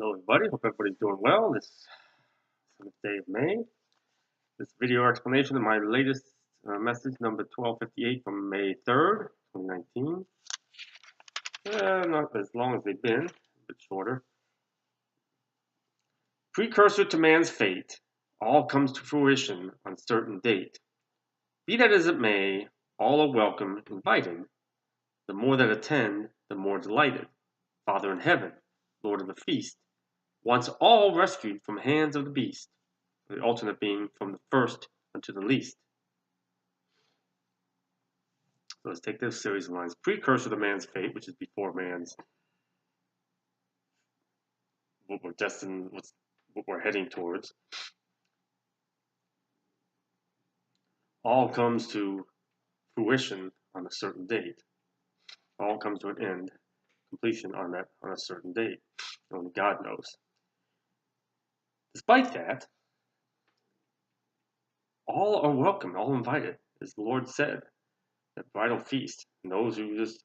Hello everybody, hope everybody's doing well. This 7th day of May. This video explanation of my latest message, number 1258 from May 3rd, 2019. Not as long as they've been, a bit shorter. Precursor to man's fate, all comes to fruition on certain date. Be that as it may, all are welcome, invited. The more that attend, the more delighted. Father in heaven, Lord of the feast, wants all rescued from hands of the beast, the alternate being from the first unto the least. So let's take this series of lines. Precursor to man's fate, which is before man's, what we're destined, what we're heading towards. All comes to fruition on a certain date. All comes to an end, completion on a certain date. Only God knows. Despite that, all are welcome, all invited, as the Lord said, that bridal feast. And those who are just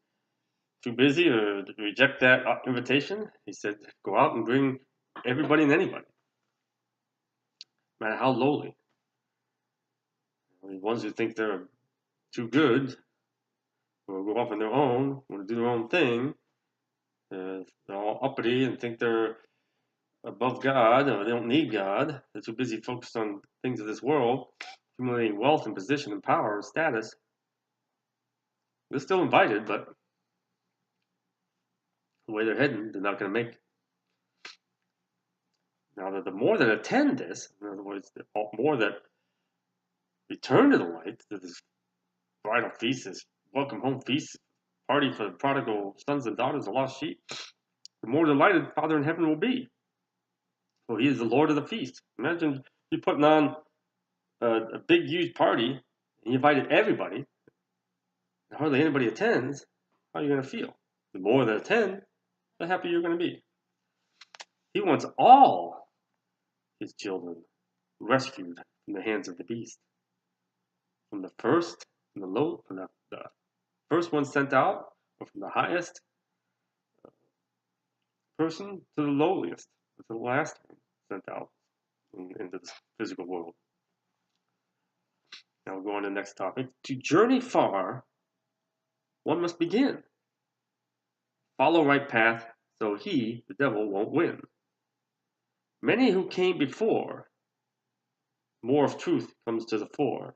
too busy or reject that invitation, he said, go out and bring everybody and anybody, no matter how lowly. The ones who think they're too good or go off on their own, want to do their own thing, they're all uppity and think they're above God or they don't need God. They're too busy focused on things of this world, accumulating wealth and position and power and status. They're still invited, but the way they're heading, they're not going to make it. Now, the more that attend this, in other words, the more that return to the light, to this bridal feast, this welcome home feast, party for the prodigal sons and daughters of lost sheep, the more delighted Father in heaven will be. For he is the Lord of the feast. Imagine you putting on a big, huge party, and you invited everybody, and hardly anybody attends. How are you going to feel? The more that attend, the happier you're going to be. He wants all his children rescued from the hands of the beast. From the first, from the first one sent out, or from the highest person to the lowliest, to the last one sent out into the physical world. Now we'll go on to the next topic. To journey far, one must begin. Follow right path, so he, the devil, won't win. Many who came before, more of truth comes to the fore.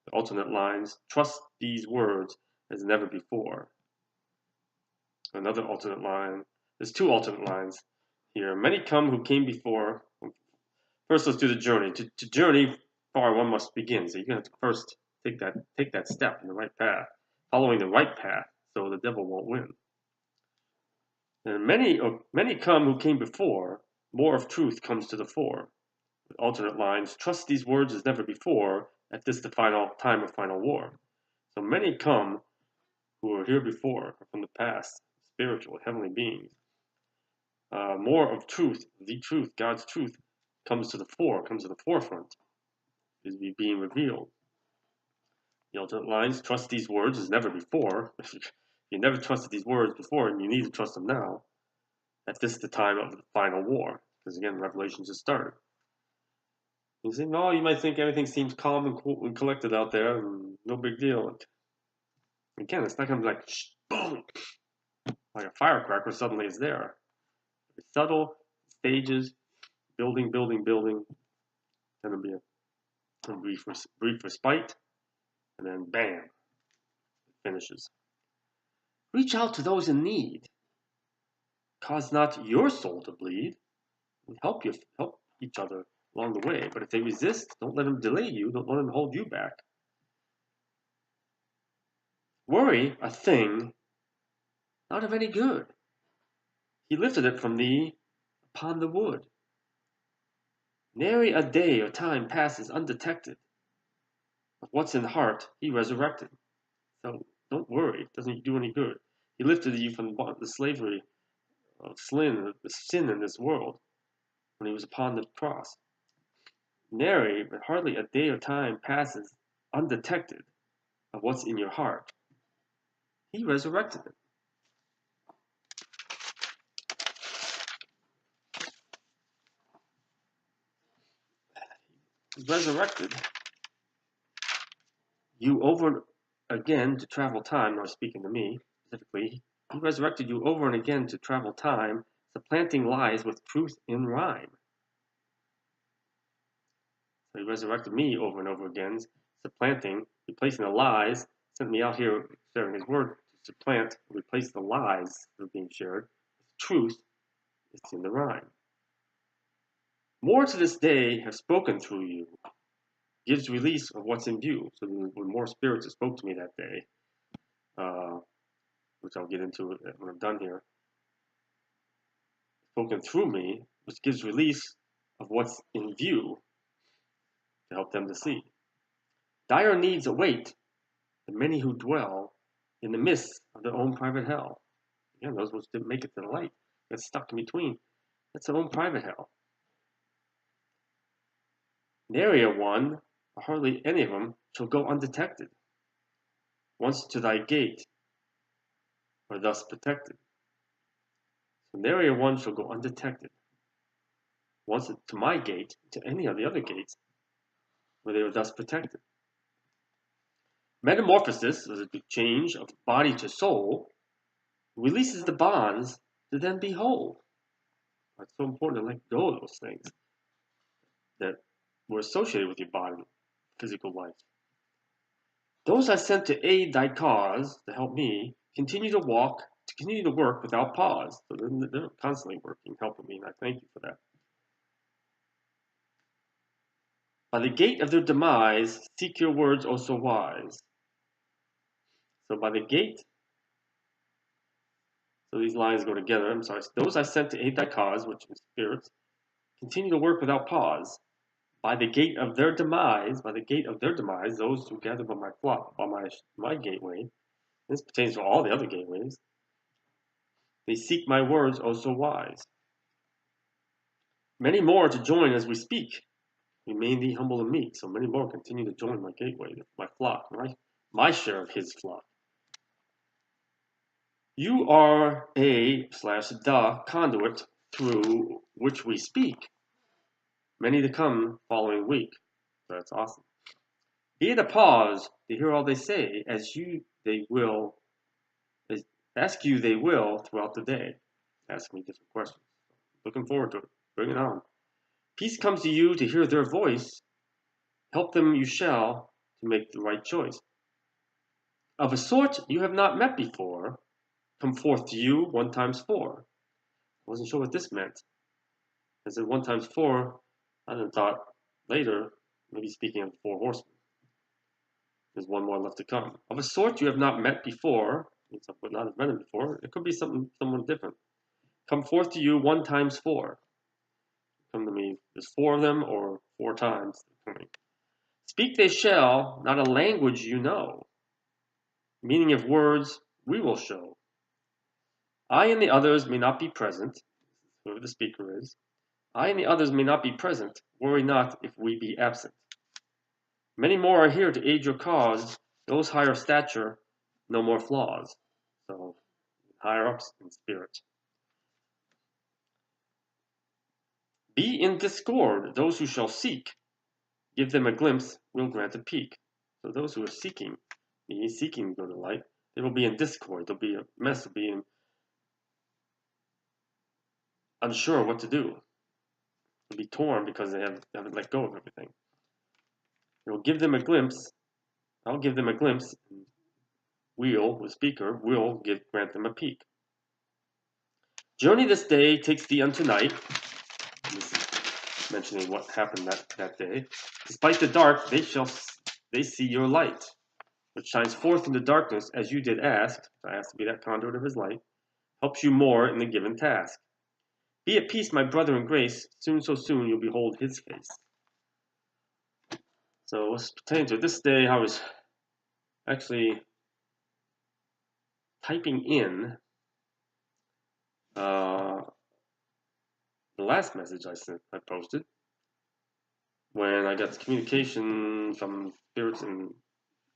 The alternate lines, trust these words as never before. Another alternate line, there's two alternate lines here. Many come who came before. First, let's do the journey. To journey far, one must begin. So you're going to have to first take that step in the right path, following the right path, so the devil won't win. And many come who came before, more of truth comes to the fore. With alternate lines, trust these words as never before, at this the final time of final war. So many come who were here before, from the past, spiritual, heavenly beings. More of truth, the truth, God's truth, comes to the fore, comes to the forefront, is being revealed. The alternate lines, trust these words as never before. If you never trusted these words before, and you need to trust them now, at this the time of the final war. Because again, Revelation just started. You say, no, you might think everything seems calm and cool and collected out there, and no big deal. Again, it's not going to be like, boom, like a firecracker suddenly is there. It's subtle stages, building, building, building. Then it'll be a brief respite, and then bam, it finishes. Reach out to those in need. Cause not your soul to bleed. Help each other along the way. But if they resist, don't let them delay you. Don't let them hold you back. Worry a thing not of any good. He lifted it from thee upon the wood. Nary a day or time passes undetected. Of what's in the heart, he resurrected. So don't worry, it doesn't do any good. He lifted you from the slavery of sin in this world when he was upon the cross. Nary, but hardly a day or time passes undetected of what's in your heart. He resurrected it. resurrected you over again to travel time, or speaking to me specifically, he resurrected you over and again to travel time, supplanting lies with truth in rhyme. So he resurrected me over and over again, supplanting, replacing the lies, sent me out here sharing his word to supplant, replace the lies that are being shared with truth. It's in the rhyme. More to this day have spoken through you, gives release of what's in view. So there were more spirits that spoke to me that day, which I'll get into when I'm done here. Spoken through me, which gives release of what's in view to help them to see. Dire needs await the many who dwell in the midst of their own private hell. Again, those ones didn't make it to the light. Get stuck in between. That's their own private hell. Nary a one, or hardly any of them, shall go undetected. Once to thy gate, are thus protected. So nary a one shall go undetected. Once to my gate, to any of the other gates, where they are thus protected. Metamorphosis is a change of body to soul, releases the bonds to then be whole. It's so important to let go of those things that were associated with your body, physical life. Those I sent to aid thy cause, to help me, continue to work without pause. So they're constantly working, helping me, and I thank you for that. By the gate of their demise, seek your words, oh so wise. So by the gate, so these lines go together, I'm sorry. Those I sent to aid thy cause, which is spirits, continue to work without pause. By the gate of their demise, those who gather by my flock, by my gateway, this pertains to all the other gateways, they seek my words, oh so wise. Many more to join as we speak. Remain thee humble and meek. So many more continue to join my gateway, my flock, my share of his flock. You are the conduit through which we speak. Many to come following week. That's awesome. Be it a pause to hear all they say, ask you they will throughout the day. Ask me different questions. Looking forward to it. Bring it on. Peace comes to you to hear their voice. Help them you shall to make the right choice. Of a sort you have not met before, come forth to you 1 times 4. I wasn't sure what this meant. I said 1 times 4, I then thought later, maybe speaking of the 4 horsemen. There's 1 more left to come. Of a sort you have not met before, means I would not have met him before. It could be someone different. Come forth to you 1 times 4. Come to me. There's 4 of them, or 4 times coming. Speak they shall, not a language you know. Meaning of words we will show. I and the others may not be present, whoever the speaker is. I and the others may not be present. Worry not if we be absent. Many more are here to aid your cause. Those higher stature, no more flaws. So, higher ups in spirit. Be in discord those who shall seek. Give them a glimpse, we'll grant a peek. So those who are seeking to go to light, they will be in discord. There'll be a mess. They'll be unsure what to do. They'll be torn because they haven't let go of everything. You'll give them a glimpse. I'll give them a glimpse. The speaker, will grant them a peek. Journey this day takes thee unto night. This is mentioning what happened that day. Despite the dark, they see your light, which shines forth in the darkness as you did ask. I asked to be that conduit of his light. Helps you more in the given task. Be at peace, my brother in grace. Soon, so soon, you'll behold his face. So what's pertaining to this day, I was actually typing in the last message I posted when I got the communication from spirits in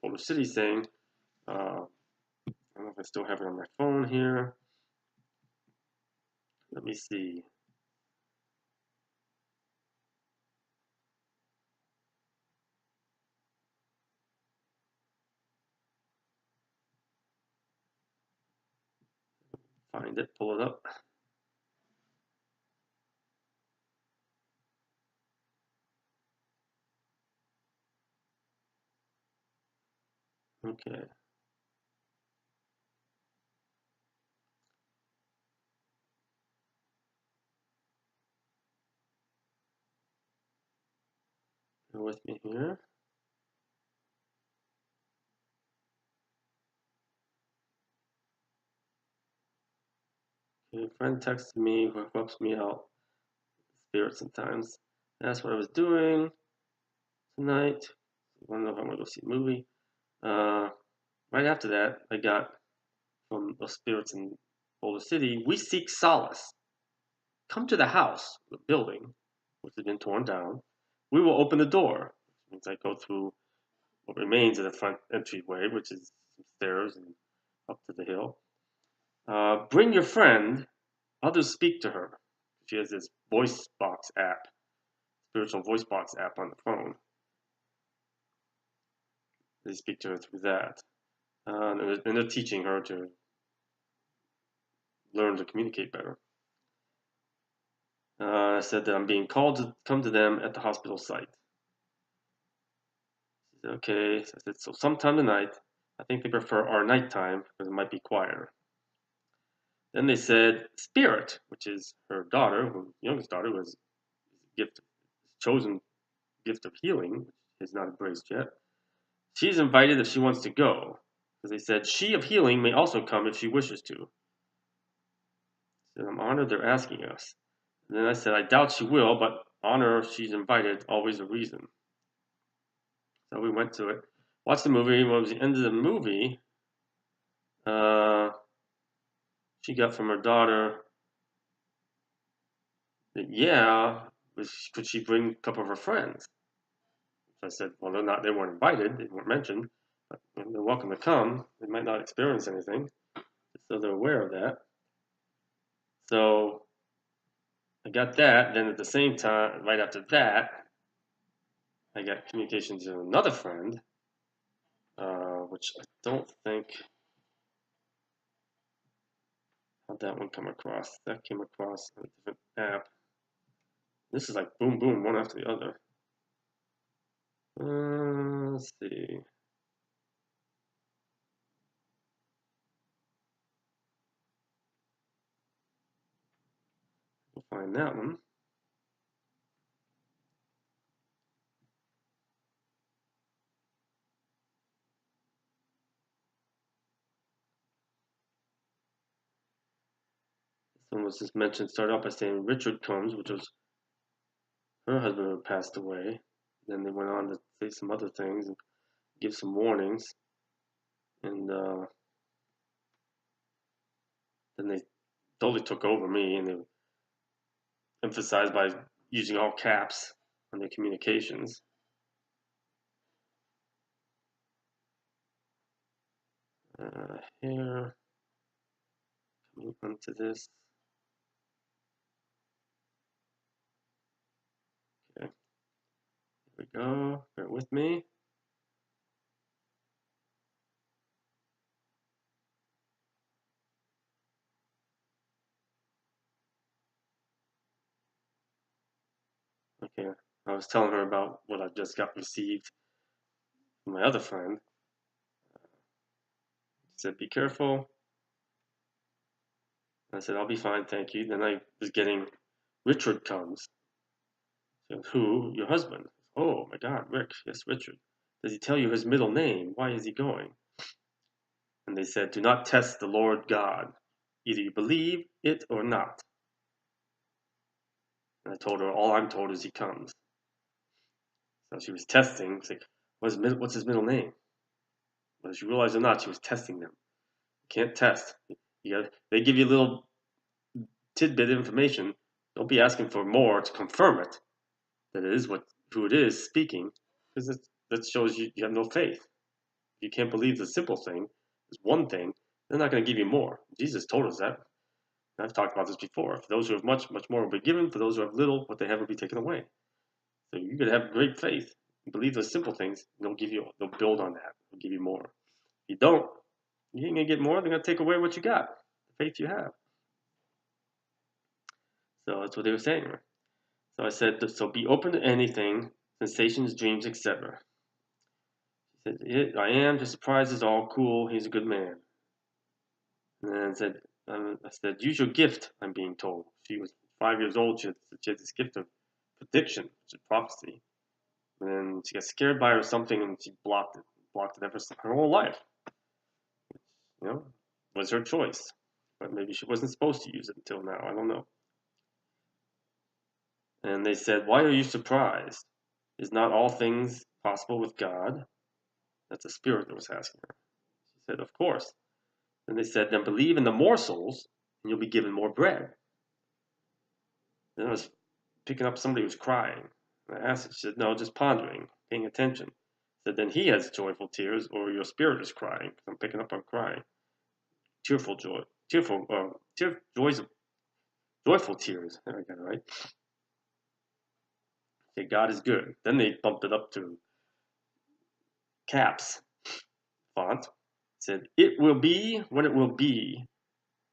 Boulder City saying, I don't know if I still have it on my phone here. Let me see. find it, pull it up. Okay. Bear with me here. Okay, a friend texted me who helps me out, spirits sometimes. That's what I was doing tonight. I want to know if I'm going to go see a movie. Right after that, I got from the spirits in Boulder City, we seek solace. Come to the house, the building, which has been torn down. We will open the door. Which means I go through what remains of the front entryway, which is some stairs and up to the hill. Bring your friend. Others speak to her. She has this voice box app, spiritual voice box app on the phone. They speak to her through that. And they're teaching her to learn to communicate better. I said that I'm being called to come to them at the hospital site. She said, okay. So I said, so sometime tonight. I think they prefer our nighttime because it might be quieter. Then they said, Spirit, which is her daughter, her youngest daughter, was chosen gift of healing, which is not embraced yet. She's invited if she wants to go. Because they said, she of healing may also come if she wishes to. I said, I'm honored they're asking us. And then I said, I doubt she will, but honor if she's invited, always a reason. So we went to it, watched the movie. When it was the end of the movie, she got from her daughter that, yeah, could she bring a couple of her friends? I said, well, they weren't invited, they weren't mentioned, but they're welcome to come. They might not experience anything, so they're aware of that. So I got that. Then at the same time, right after that, I got communications to another friend, which I don't think how'd that one come across. That came across a different app. This is like boom, boom, one after the other. Let's see. We'll find that one. This one was just mentioned, started off by saying Richard comes, which was her husband who passed away. Then they went on to say some other things and give some warnings. And then they totally took over me and they emphasized by using all caps on their communications. Here, coming onto this. Okay, here we go. Bear with me. Okay, I was telling her about what I just got received from my other friend. She said, be careful. I said, I'll be fine, thank you. Then I was getting, Richard comes. She said, who? Your husband. Oh my God, Rick. Yes, Richard. Does he tell you his middle name? Why is he going? And they said, do not test the Lord God. Either you believe it or not. And I told her, all I'm told is he comes. So she was testing. It's like, what's his middle name? Whether she realized or not, she was testing them. You can't test. They give you a little tidbit of information. Don't be asking for more to confirm it. That it is who it is speaking, because that shows you have no faith. If you can't believe the simple thing, is one thing, they're not going to give you more. Jesus told us that. And I've talked about this before. For those who have much, much more will be given. For those who have little, what they have will be taken away. So you could have great faith. You believe the simple things, they'll build on that. They'll give you more. If you don't, you ain't going to get more. They're going to take away what you got, the faith you have. So that's what they were saying. So I said, so be open to anything, sensations, dreams, etc. He said, I am, just surprised is all cool, he's a good man. And then I said, use your gift, I'm being told. She was 5 years old, she had this gift of prediction, which is prophecy. And then she got scared by it or something, and she blocked it ever her whole life. You know, was her choice. But maybe she wasn't supposed to use it until now, I don't know. And they said, why are you surprised? Is not all things possible with God? That's a spirit that was asking her. She said, of course. And they said, then believe in the morsels, and you'll be given more bread. Then I was picking up somebody who was crying. And I asked her, she said, no, just pondering, paying attention. I said, then he has joyful tears, or your spirit is crying. I'm picking up on crying. Tearful joy. Joyful tears. There I got it right. Okay, God is good. Then they bumped it up to caps font. It said, it will be when it will be.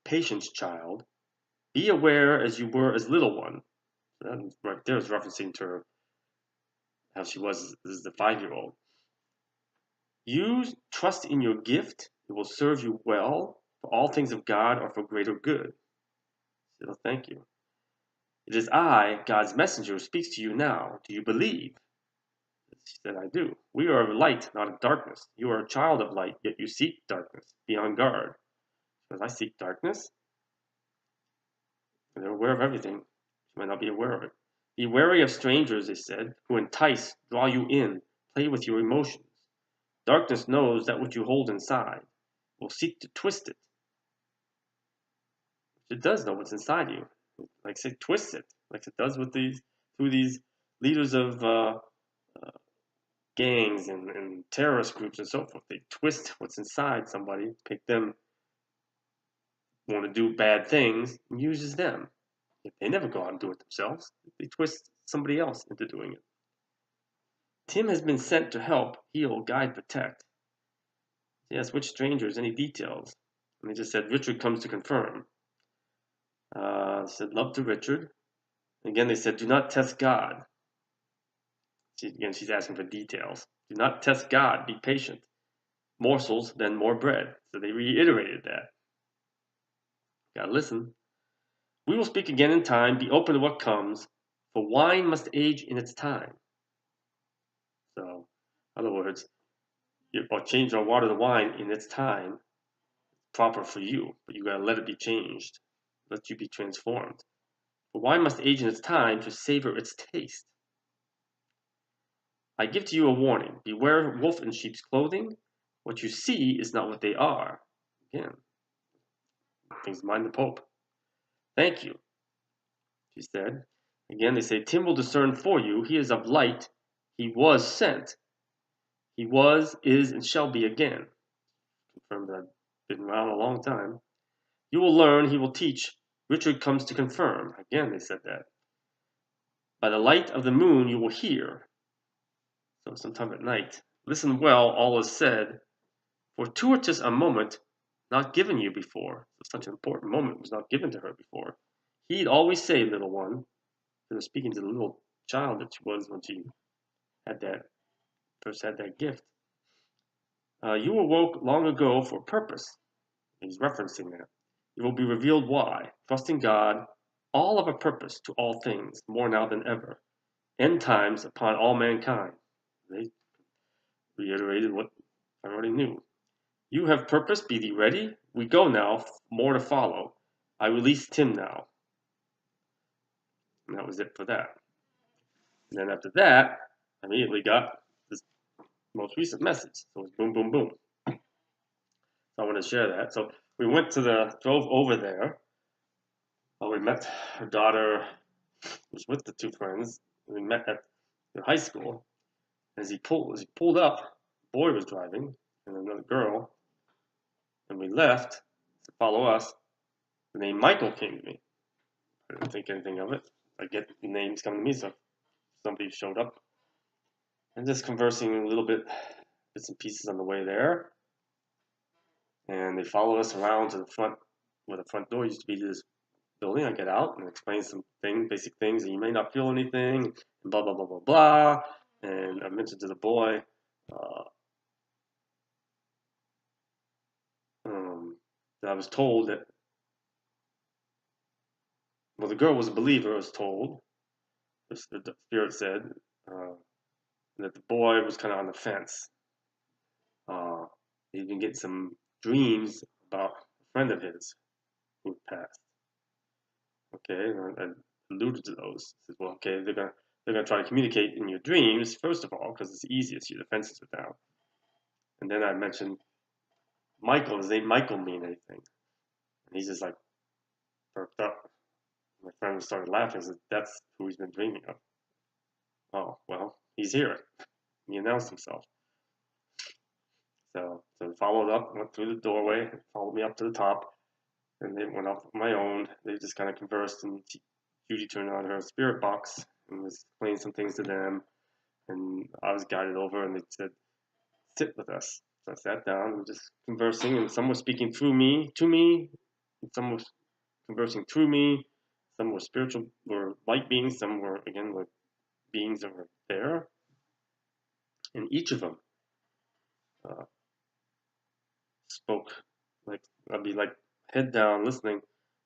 Patience, child. Be aware as you were as little one. That right there is referencing to her, how she was as the 5-year-old. You trust in your gift, it will serve you well, for all things of God are for greater good. So thank you. It is I, God's messenger, who speaks to you now. Do you believe? She said, I do. We are of light, not of darkness. You are a child of light, yet you seek darkness. Be on guard. Because I seek darkness. And they're aware of everything. She might not be aware of it. Be wary of strangers, they said, who entice, draw you in, play with your emotions. Darkness knows that what you hold inside will seek to twist it. It does know what's inside you. Like say, twist it, like it does with through these leaders of gangs and terrorist groups and so forth. They twist what's inside somebody, make them want to do bad things, and uses them. They never go out and do it themselves. They twist somebody else into doing it. Tim has been sent to help, heal, guide, protect. Yes, which strangers? Any details? And they just said Richard comes to confirm. Said love to Richard. Again, they said do not test God. She's asking for details. Do not test God. Be patient. Morsels, then more bread. So they reiterated that. Gotta listen. We will speak again in time. Be open to what comes. For wine must age in its time. So, in other words, or change our water to wine in its time, proper for you, but you gotta let it be changed, let you be transformed. For wine must age in its time to savor its taste. I give to you a warning: beware of wolf in sheep's clothing. What you see is not what they are. Again, things mind the Pope. Thank you, she said. Again, they say, Tim will discern for you. He is of light. He was sent. He was, is, and shall be again. Confirmed that I've been around a long time. You will learn, he will teach. Richard comes to confirm. Again, they said that. By the light of the moon you will hear. So sometime at night. Listen well, all is said. Fortuitous a moment not given you before. So such an important moment was not given to her before. He'd always say, little one. He was speaking to the little child that she was when she had first had that gift. You awoke long ago for a purpose. He's referencing that. It will be revealed why. Trusting God, all of a purpose to all things, more now than ever. End times upon all mankind. They reiterated what I already knew. You have purpose, be thee ready. We go now, more to follow. I release Tim now. And that was it for that. And then after that, I immediately got this most recent message. So it was boom, boom, boom. So I want to share that. So we drove over there. We met her daughter, was with the two friends. We met at the high school. As he pulled up, a boy was driving and another girl, and we left to follow us. The name Michael came to me. I didn't think anything of it. I get the names coming to me, so somebody showed up. And just conversing a little bit, bits and pieces on the way there. And they followed us around to the front, where the front door used to be, this building. I get out and explain some basic things, and you may not feel anything, and blah blah blah blah blah. And I mentioned to the boy, that I was told that, well, the girl was a believer. I was told, the spirit said, that the boy was kind of on the fence. He'd been getting some dreams about a friend of his who had passed. Okay, and I alluded to those. I said, well, okay, they're gonna try to communicate in your dreams first of all because it's easiest. Your defenses are down. And then I mentioned Michael. Does name Michael mean anything? And he's just like perked up. My friend started laughing. Said, that's who he's been dreaming of. Oh, well, he's here. He announced himself. So we followed up, went through the doorway, followed me up to the top, and they went up on my own. They just kind of conversed, and Judy turned on her spirit box and was explaining some things to them. And I was guided over, and they said, sit with us. So I sat down and just conversing, and some were speaking through me, to me, and some were conversing through me. Some were spiritual, were light beings. Some were, again, were beings that were there. And each of them spoke, like, I'd be like head down listening,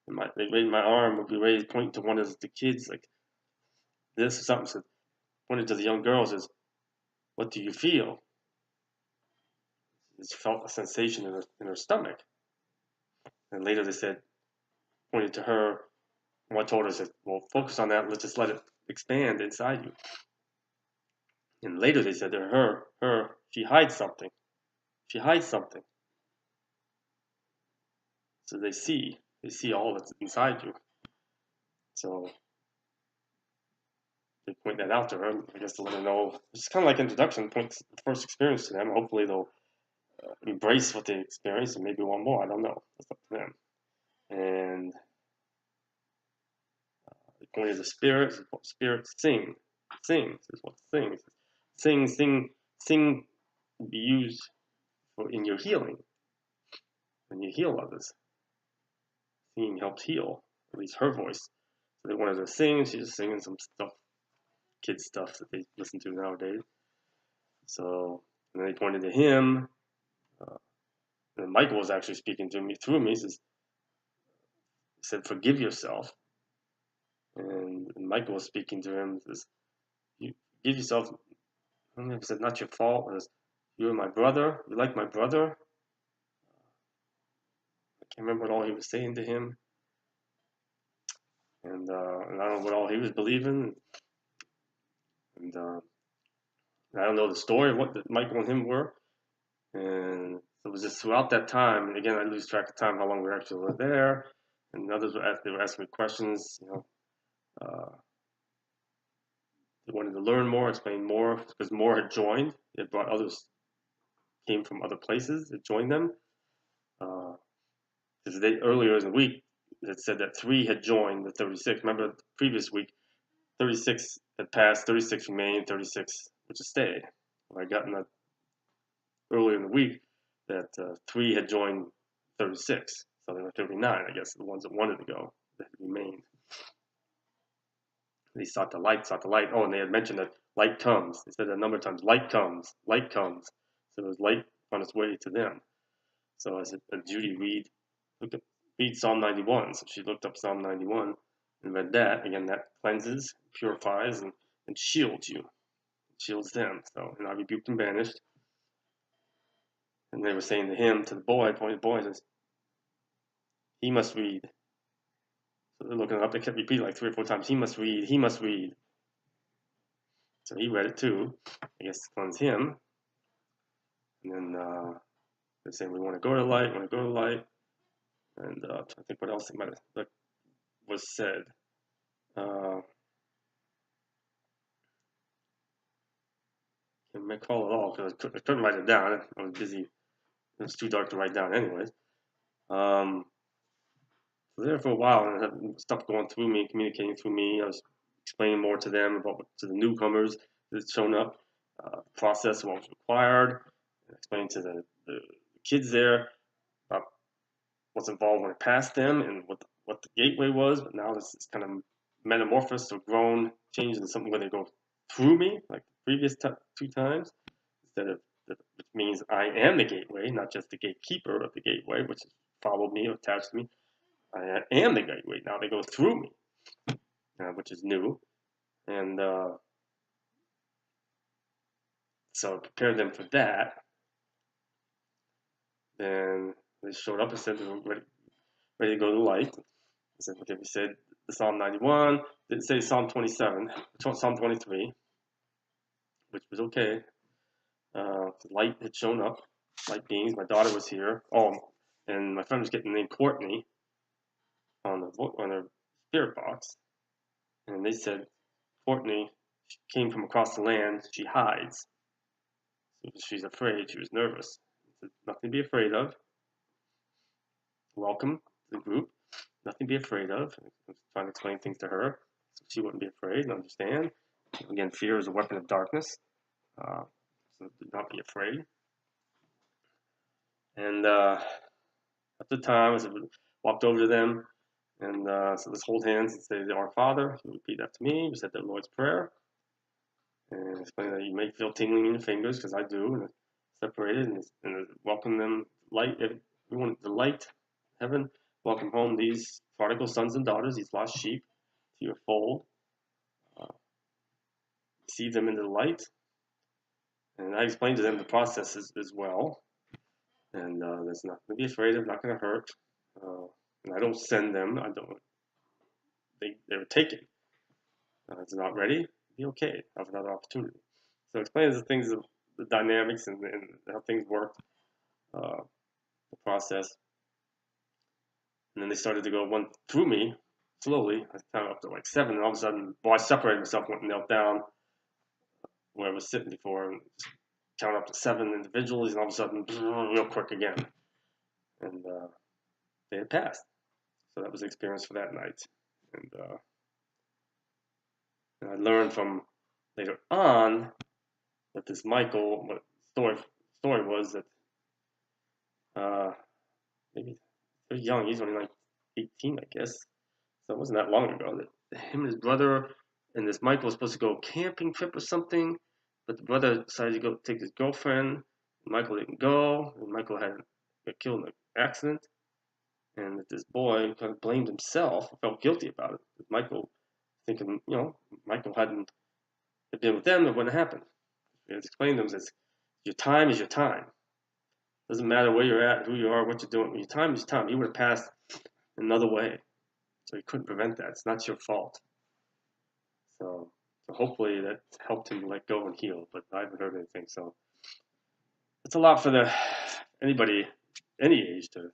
and my arm would be raised, pointing to one of the kids, like this or something. So pointed to the young girl, says, "What do you feel?" She felt a sensation in her stomach. And later they said, pointed to her, and I told her, said, "Well, focus on that. Let's just let it expand inside you." And later they said to her, she hides something. She hides something. So they see all that's inside you. So they point that out to her, I guess, to let her know. It's kind of like introduction, point first experience to them. Hopefully they'll embrace what they experience and maybe want more. I don't know. It's up to them. And they pointed to spirits. Spirits sing. Sing is what sings. Sing will be used in your healing. When you heal others, singing helps heal. At least her voice. So they wanted her to sing. She's just singing some stuff, kid stuff that they listen to nowadays. So, and then they pointed to him. And Michael was actually speaking to me through me. He said, "Forgive yourself." And Michael was speaking to him. Says, "You give yourself." I don't know if he said, "Not your fault." It was, "You're my brother. You're like my brother." I can't remember what all he was saying to him. And I don't know what all he was believing. And I don't know the story of what Michael and him were. And it was just throughout that time. And again, I lose track of time, how long we actually were there. And others they were asking me questions. They wanted to learn more, explain more, because more had joined. It brought others, came from other places that joined them. Because earlier in the week, it said that 3 had joined the 36. Remember the previous week, 36 had passed, 36 remained, 36 would just stay. Well, I got in that earlier in the week that 3 had joined 36. So there were 39, I guess, the ones that wanted to go, that had remained. They sought the light. Oh, and they had mentioned that light comes. They said that a number of times, light comes. So there was light on its way to them. So I said, Judy, read Psalm 91. So she looked up Psalm 91 and read that. Again, that cleanses, purifies, and shields you. It shields them. So, and I rebuked and banished. And they were saying to him, to the boy, says, he must read. So they're looking it up. They kept repeating like 3 or 4 times, he must read, he must read. So he read it too. I guess to cleanse him. And then they're saying, we want to go to the light, And I think what else was said. Can't recall it all because I couldn't write it down. I was busy. It was too dark to write down, anyways. So there for a while, and I had stuff going through me, communicating through me. I was explaining more to them to the newcomers that's shown up, the process, what was required, and explaining to the kids there about what's involved when I passed them and what what the gateway was, but now it's kind of metamorphosed or grown, changed into something where they go through me, like the previous two times, instead of which means I am the gateway, not just the gatekeeper of the gateway, which followed me or attached to me. I am the gateway. Now they go through me, which is new, and so I prepared them for that. Then they showed up and said they were ready to go to the light. I said, okay, we said the Psalm 91, didn't say Psalm 27, Psalm 23, which was okay. Light had shown up, light beings. My daughter was here. Oh, and my friend was getting named Courtney on their spirit box, and they said Courtney came from across the land. She hides. She's afraid. She was nervous. Said, nothing to be afraid of. Welcome to the group. Nothing to be afraid of. I was trying to explain things to her so she wouldn't be afraid and understand. Again, fear is a weapon of darkness. So do not be afraid. And at the time, I walked over to them and so let's hold hands and say, Our Father. You repeat after me. We said the Lord's Prayer. And explain that you may feel tingling in your fingers, because I do, and separated, and welcome them, light, everyone, the light, heaven, welcome home these prodigal sons and daughters, these lost sheep, to your fold. Receive them into the light. And I explained to them the process as well. And there's nothing to be afraid of, not going to hurt. And I don't send them. I don't. They were taken. It's not ready. Be okay. Have another opportunity. So explain the things, the dynamics, and how things work, the process. And then they started to go one through me slowly. I counted up to like 7, and all of a sudden, I separated myself, went and knelt down where I was sitting before, and counted up to 7 individuals, and all of a sudden, real quick again. And they had passed. So that was the experience for that night. And I learned from later on that this Michael, what story was that maybe very young, he's only like 18, I guess. So it wasn't that long ago that him and his brother and this Michael was supposed to go camping trip or something, but the brother decided to go take his girlfriend. Michael didn't go, and Michael got killed in an accident. And that this boy kind of blamed himself, felt guilty about it. Michael, thinking, Michael hadn't been with them, it wouldn't have happened. He explained to them as your time is your time. Doesn't matter where you're at, who you are, what you're doing. Your time is time. He would have passed another way. So he couldn't prevent that. It's not your fault. So hopefully that helped him let go and heal, but I haven't heard anything. So it's a lot for anybody, any age, to